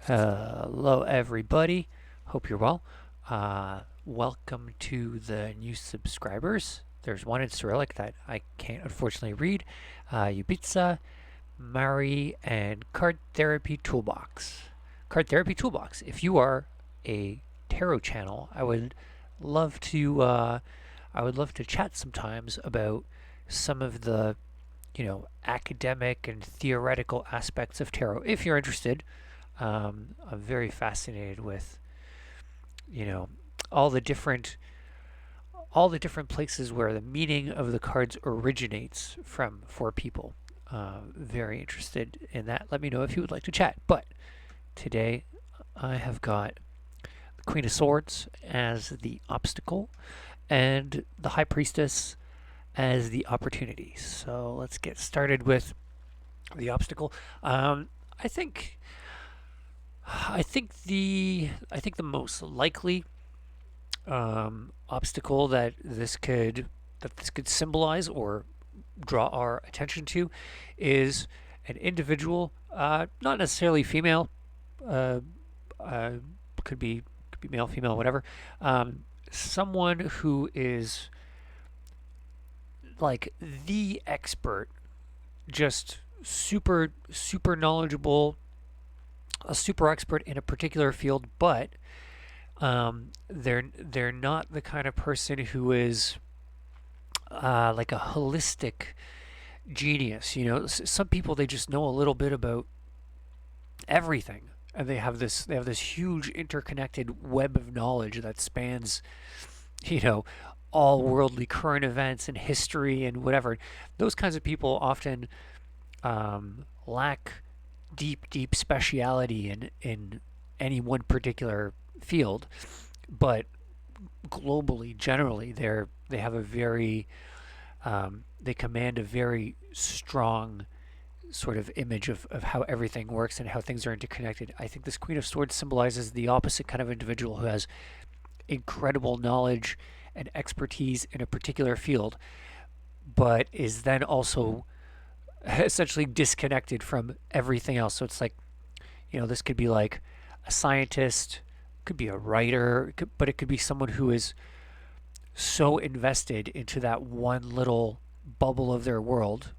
Hello, everybody. Hope you're well. Welcome to the new subscribers. There's one in Cyrillic that I can't unfortunately read. Ibiza, Mari, and Card Therapy Toolbox. Card Therapy Toolbox. If you are a tarot channel, love to I would love to chat sometimes about some of the academic and theoretical aspects of tarot. If you're interested, I'm very fascinated with you know all the different places where the meaning of the cards originates from for people. Very interested in that. Let me know if you would like to chat. But today I have got the Queen of Swords as the obstacle and the High Priestess as the opportunity. So let's get started with the obstacle. I think the most likely obstacle that this could symbolize or draw our attention to is an individual, not necessarily female, uh, uh, could be male, female, whatever. Someone who is like the expert, just super knowledgeable, a super expert in a particular field, but they're not the kind of person who is like a holistic genius. Some people, they just know a little bit about everything, and they have this huge interconnected web of knowledge that spans you know all worldly current events and history and whatever. Those kinds of people often lack deep speciality in any one particular field, but globally, generally, they have a very they command a very strong sort of image of how everything works and how things are interconnected. I think this Queen of Swords symbolizes the opposite kind of individual who has incredible knowledge and expertise in a particular field, but is then also essentially disconnected from everything else. So it's like, this could be like a scientist, could be a writer, but it could be someone who is so invested into that one little bubble of their world,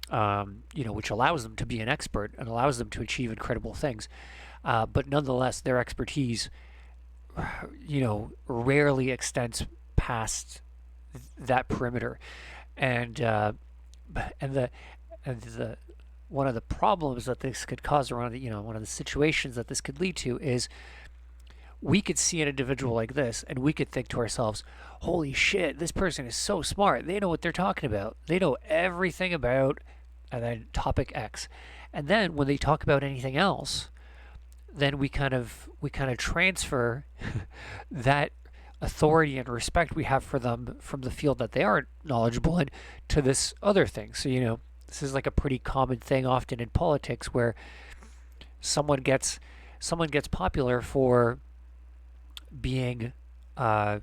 which allows them to be an expert and allows them to achieve incredible things. But nonetheless, their expertise, rarely extends past that perimeter, and and the and the one of the problems that this could cause, or one of the situations that this could lead to, is we could see an individual like this and we could think to ourselves, holy shit, this person is so smart, they know what they're talking about, they know everything about, and then topic X, and then when they talk about anything else, then we kind of transfer that authority and respect we have for them from the field that they are knowledgeable in to this other thing. So this is like a pretty common thing often in politics, where someone gets popular for being a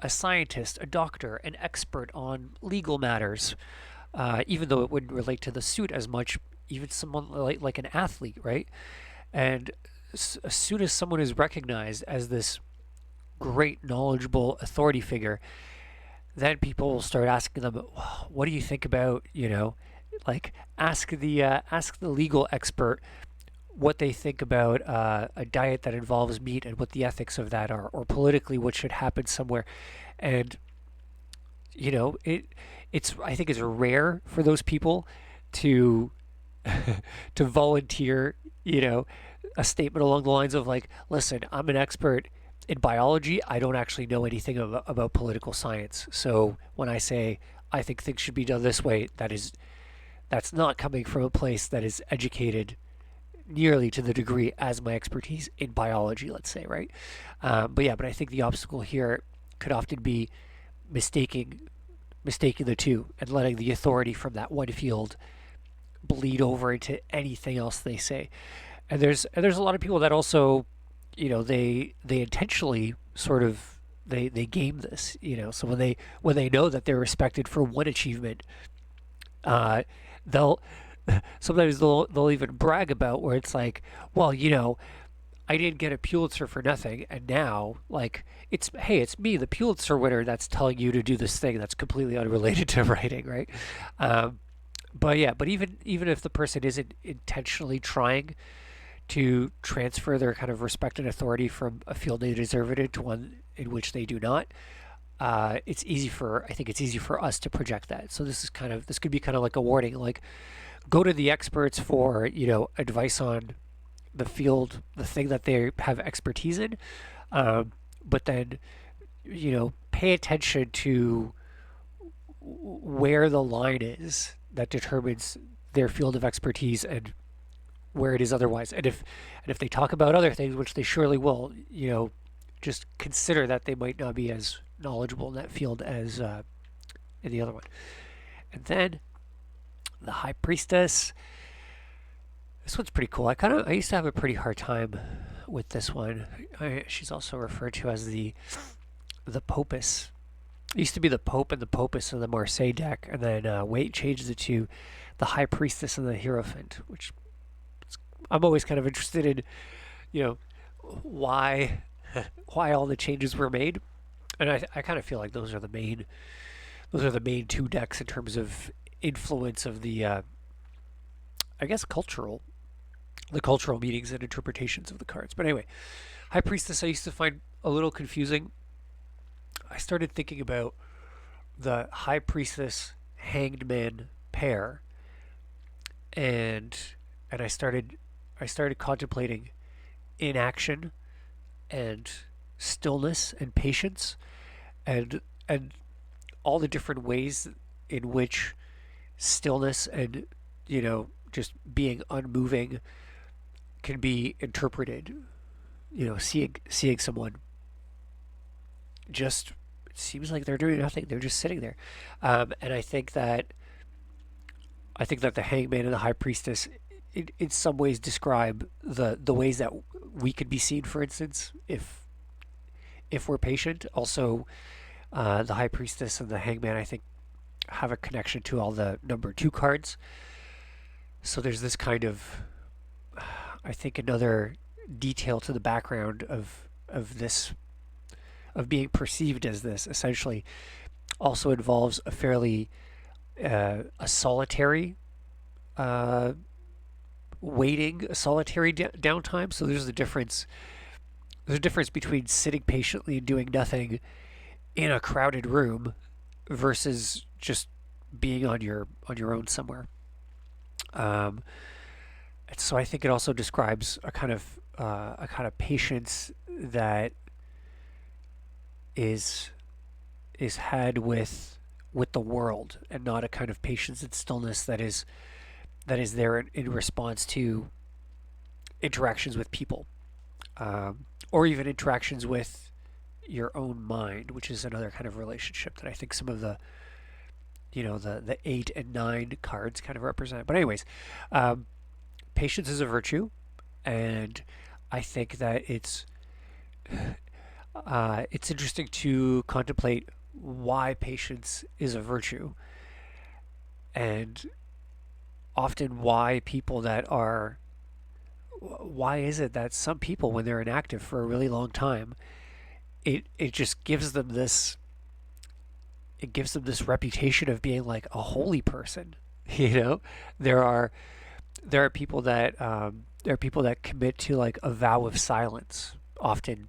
scientist, a doctor, an expert on legal matters, even though it wouldn't relate to the suit as much. Even someone like an athlete, right? And as soon as someone is recognized as this great knowledgeable authority figure, then people will start asking them, what do you think about, like ask the legal expert what they think about a diet that involves meat and what the ethics of that are, or politically what should happen somewhere. And it's I think it's rare for those people to to volunteer, a statement along the lines of like, listen, I'm an expert in biology. I don't actually know anything about political science. So when I say I think things should be done this way, that's not coming from a place that is educated nearly to the degree as my expertise in biology, let's say, right? But I think the obstacle here could often be mistaking the two and letting the authority from that one field bleed over into anything else they say. And there's a lot of people that also, they intentionally sort of they game this, so when they know that they're respected for one achievement, they'll sometimes they'll even brag about where it's like, well, I didn't get a Pulitzer for nothing, and now like it's me, the Pulitzer winner, that's telling you to do this thing that's completely unrelated to writing, right? Um, but yeah, but even if the person isn't intentionally trying to transfer their kind of respect and authority from a field they deserve it into one in which they do not, I think it's easy for us to project that. So this could be kind of like a warning, like go to the experts for advice on the field, the thing that they have expertise in, but then pay attention to where the line is that determines their field of expertise and where it is otherwise. And if they talk about other things, which they surely will, just consider that they might not be as knowledgeable in that field as in the other one. And then the High Priestess. This one's pretty cool. I used to have a pretty hard time with this one. She's also referred to as the Popus. It used to be the Pope and the Popus in the Marseille deck, and then Waite changed it to the High Priestess and the Hierophant, which I'm always kind of interested in, you know, why why all the changes were made. And I kind of feel like those are the main two decks in terms of influence of I guess the cultural meanings and interpretations of the cards. But anyway, High Priestess I used to find a little confusing. I started thinking about the High Priestess Hanged Man pair, and I started contemplating inaction and stillness and patience, and all the different ways in which stillness and just being unmoving can be interpreted. Seeing someone just, it seems like they're doing nothing, they're just sitting there, and I think that the Hangman and the High Priestess in some ways describe the ways that we could be seen, for instance, if we're patient. Also, the High Priestess and the Hangman, I think, have a connection to all the number two cards. So there's this kind of, I think, another detail to the background of this, of being perceived as this. Essentially, also involves a solitary uh, waiting, a solitary downtime. So there's a difference. There's a difference between sitting patiently and doing nothing in a crowded room versus just being on your own somewhere. Um, and so I think it also describes a kind of patience that is is had with the world, and not a kind of patience and stillness that is there in response to interactions with people, or even interactions with your own mind, which is another kind of relationship that I think some of the 8 and 9 cards kind of represent. But anyways, um, patience is a virtue, and I think that it's interesting to contemplate why patience is a virtue, and often why is it that some people, when they're inactive for a really long time, it just gives them this reputation of being like a holy person. you know there are there are people that commit to like a vow of silence, often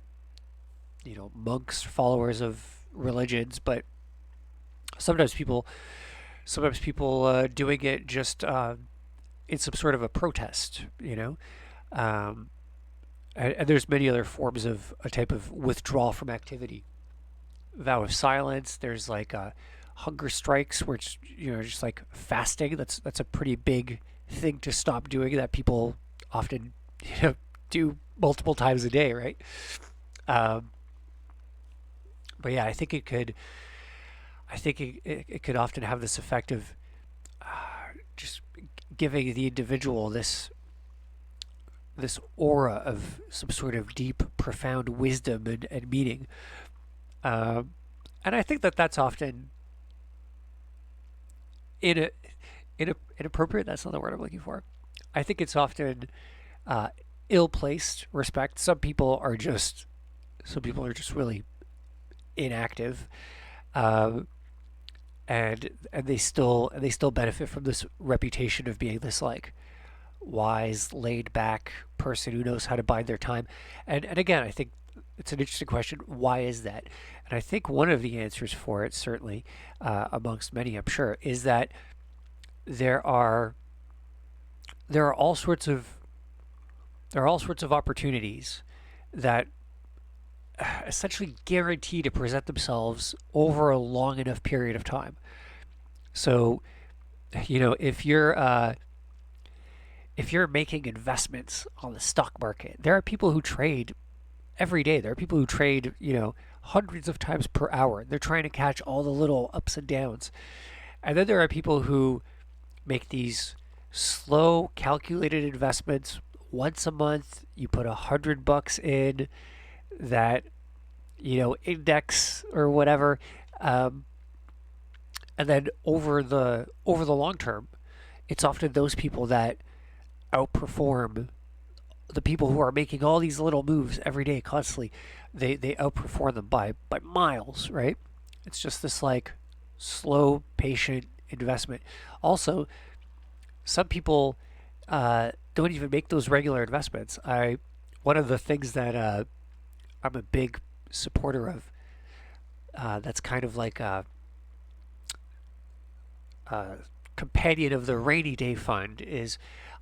monks, followers of religions, but sometimes people doing it just in some sort of a protest. Um, and there's many other forms of a type of withdrawal from activity. Vow of silence. There's like hunger strikes, where it's just like fasting. That's a pretty big thing to stop doing, that people often do multiple times a day, right? Um, but yeah, I think it could often have this effect of just giving the individual this aura of some sort of deep, profound wisdom and meaning. Um, and I think that that's often in a inappropriate. That's not the word I'm looking for. I think it's often uh, ill-placed respect. Some people are just really inactive, um, and they still benefit from this reputation of being this like wise, laid back person who knows how to bide their time. And again, I think it's an interesting question. Why is that? And I think one of the answers for it, certainly amongst many, I'm sure, is that there are there are all sorts of opportunities that essentially guarantee to present themselves over a long enough period of time. So, if you're making investments on the stock market, there are people who trade every day. There are people who trade, hundreds of times per hour. They're trying to catch all the little ups and downs. And then there are people who make these slow, calculated investments once a month. You put $100 in that, index or whatever, um, and then over the long term, it's often those people that outperform the people who are making all these little moves every day constantly. They outperform them by miles, right? It's just this like slow, patient investment. Also, some people don't even make those regular investments. I One of the things that I'm a big supporter of, that's kind of like a companion of the rainy day fund, is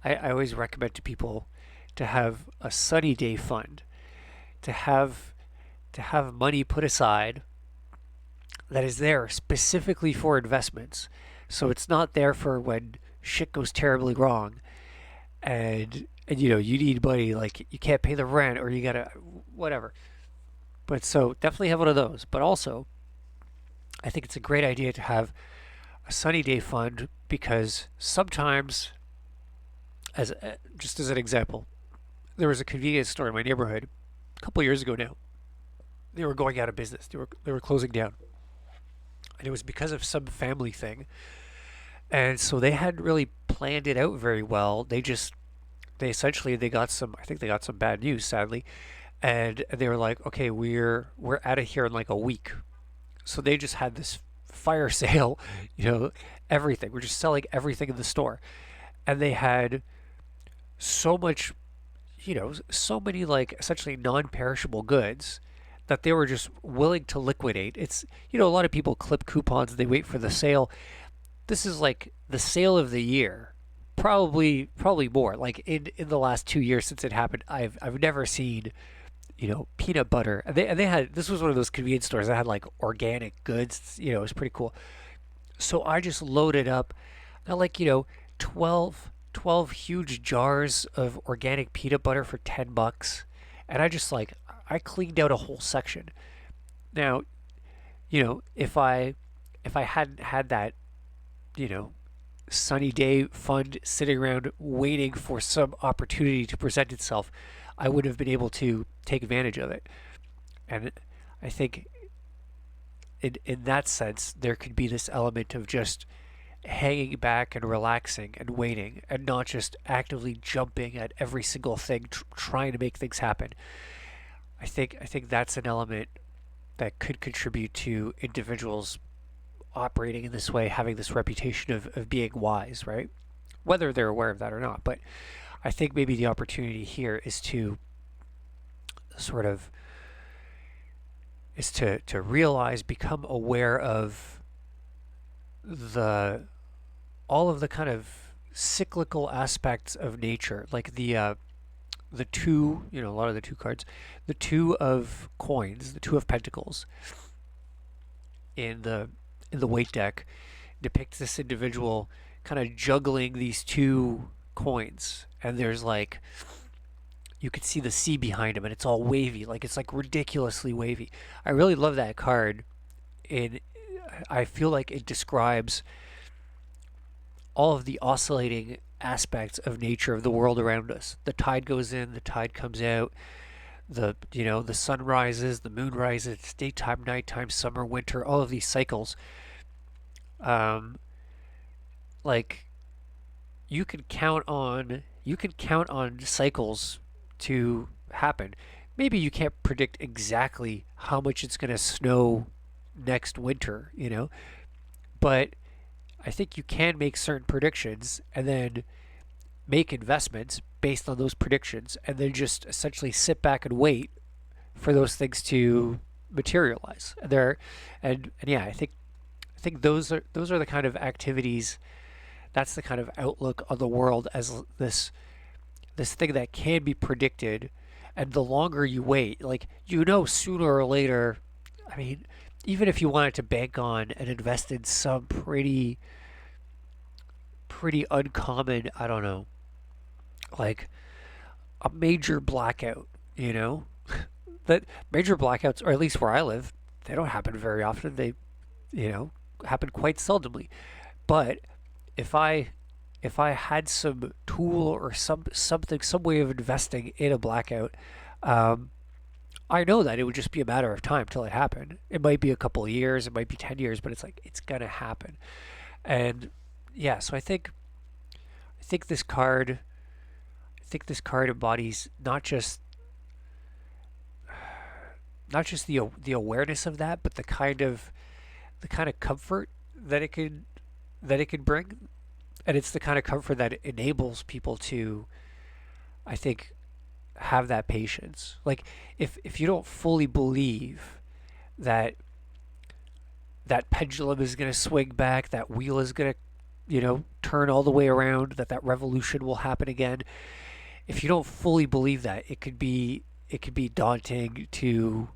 I always recommend to people to have a sunny day fund, to have money put aside that is there specifically for investments. So it's not there for when shit goes terribly wrong, and you need money, like you can't pay the rent or you gotta whatever. But so definitely have one of those. But also, I think it's a great idea to have a sunny day fund, because sometimes, just as an example, there was a convenience store in my neighborhood a couple years ago now. They were going out of business. They were closing down, and it was because of some family thing. And so they hadn't really planned it out very well. They essentially they got some, I think they got some bad news, sadly, and they were like, okay, we're out of here in like a week. So they just had this fire sale, you know, everything. We're just selling everything in the store, and they had so much, so many like essentially non-perishable goods that they were just willing to liquidate. It's, a lot of people clip coupons, they wait for the sale. This is like the sale of the year. Probably more. Like in the last 2 years since it happened, I've never seen, peanut butter. And they had, this was one of those convenience stores that had like organic goods. It was pretty cool. So I just loaded up. I got like, 12 huge jars of organic peanut butter for $10. And I cleaned out a whole section. Now, if I hadn't had that, you know, sunny day fund sitting around waiting for some opportunity to present itself, I would have been able to take advantage of it. And I think in that sense, there could be this element of just hanging back and relaxing and waiting, and not just actively jumping at every single thing, trying to make things happen. I think that's an element that could contribute to individuals operating in this way, having this reputation of being wise, right? Whether they're aware of that or not. But I think maybe the opportunity here is to sort of to realize, become aware of the all of the kind of cyclical aspects of nature, like the two, a lot of the two cards, the two of coins, the two of pentacles in the Waite deck depicts this individual kind of juggling these two coins, and there's like, you could see the sea behind him, and it's all wavy, like it's like ridiculously wavy. I really love that card. In I feel like it describes all of the oscillating aspects of nature, of the world around us. The tide goes in, the tide comes out. The sun rises, the moon rises. It's daytime, nighttime, summer, winter. All of these cycles. Um, like you can count on cycles to happen. Maybe you can't predict exactly how much it's going to snow next winter, you know, but I think you can make certain predictions and then make investments based on those predictions and then just essentially sit back and wait for those things to materialize. And yeah, I think those are the kind of activities. That's the kind of outlook on the world as this thing that can be predicted. And the longer you wait, like you know, sooner or later, I mean, even if you wanted to bank on and invest in some pretty uncommon, I don't know, like a major blackout, you know, that major blackouts, or at least where I live, they don't happen very often. They, you know, happen quite seldomly. But if I had some tool or some way of investing in a blackout, um, I know that it would just be a matter of time till it happened. It might be a couple of years, it might be 10 years, but it's like it's gonna happen. And yeah, so I think this card I think this card embodies not just the awareness of that, but the kind of comfort that it could bring, and it's the kind of comfort that enables people to, I think, have that patience. Like if you don't fully believe that that pendulum is going to swing back, that wheel is going to, you know, turn all the way around, that revolution will happen again. If you don't fully believe that, it could be daunting to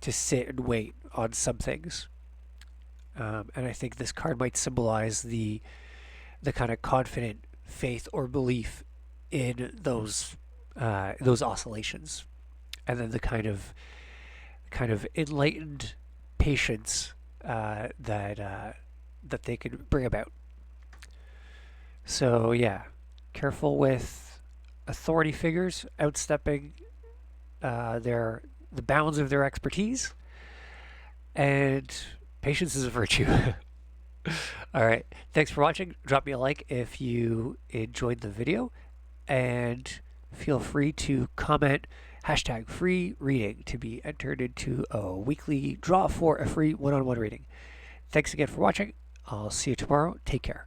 sit and wait on some things. And I think this card might symbolize the kind of confident faith or belief in those oscillations, and then the kind of enlightened patience that they could bring about. So yeah, careful with authority figures outstepping their the bounds of their expertise, and patience is a virtue. All right, thanks for watching. Drop me a like if you enjoyed the video, and feel free to comment hashtag free reading to be entered into a weekly draw for a free one-on-one reading. Thanks again for watching. I'll see you tomorrow. Take care.